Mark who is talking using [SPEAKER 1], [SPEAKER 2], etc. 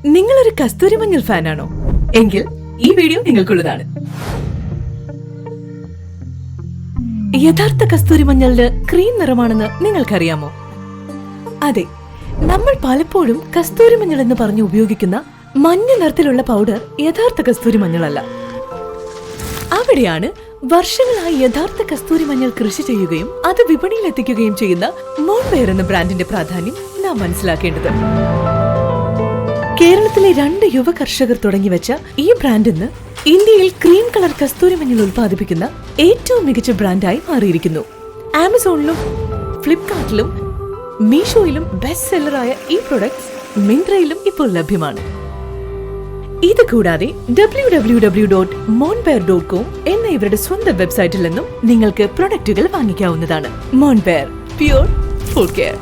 [SPEAKER 1] നിങ്ങളൊരു കസ്തൂരിമഞ്ഞൾ ഫാനാണോ? എങ്കിൽ ഈ വീഡിയോ നിങ്ങൾക്കുള്ളതാണ്. യഥാർത്ഥ കസ്തൂരിമഞ്ഞളിന് ക്രീം നിറമാണെന്ന് നിങ്ങൾക്കറിയാമോ? അതെ, നമ്മൾ പലപ്പോഴും കസ്തൂരിമഞ്ഞൾ എന്ന് പറഞ്ഞ് ഉപയോഗിക്കുന്ന മഞ്ഞ നിറത്തിലുള്ള പൗഡർ യഥാർത്ഥ കസ്തൂരിമഞ്ഞളല്ല. അവിടെയാണ് വർഷങ്ങളായി യഥാർത്ഥ കസ്തൂരിമഞ്ഞൾ കൃഷി ചെയ്യുകയും അത് വിപണിയിൽ എത്തിക്കുകയും ചെയ്യുന്ന മോൺബെയർ എന്ന ബ്രാൻഡിന്റെ പ്രാധാന്യം നാം മനസ്സിലാക്കേണ്ടത്. കേരളത്തിലെ 2 യുവ കർഷകർ തുടങ്ങിവെച്ച ഈ ബ്രാൻഡ് ഇന്ന് ഇന്ത്യയിൽ ക്രീം കളർ കസ്തൂരിമഞ്ഞൾ ഉൽപ്പാദിപ്പിക്കുന്ന ഏറ്റവും മികച്ച ബ്രാൻഡായി മാറിയിരിക്കുന്നു. ആമസോണിലും ഫ്ലിപ്കാർട്ടിലും മീഷോയിലും ബെസ്റ്റ് സെല്ലറായ ഈ പ്രൊഡക്ട്സ് മിന്ത്രയിലും ഇപ്പോൾ ലഭ്യമാണ്. ഇത് കൂടാതെ www.monbear.com എന്ന ഇവരുടെ സ്വന്തം വെബ്സൈറ്റിൽ നിന്നും നിങ്ങൾക്ക് പ്രൊഡക്റ്റുകൾ വാങ്ങിക്കാവുന്നതാണ്. മോൺബെയർ, പ്യൂർ ഫുൾ കെയർ.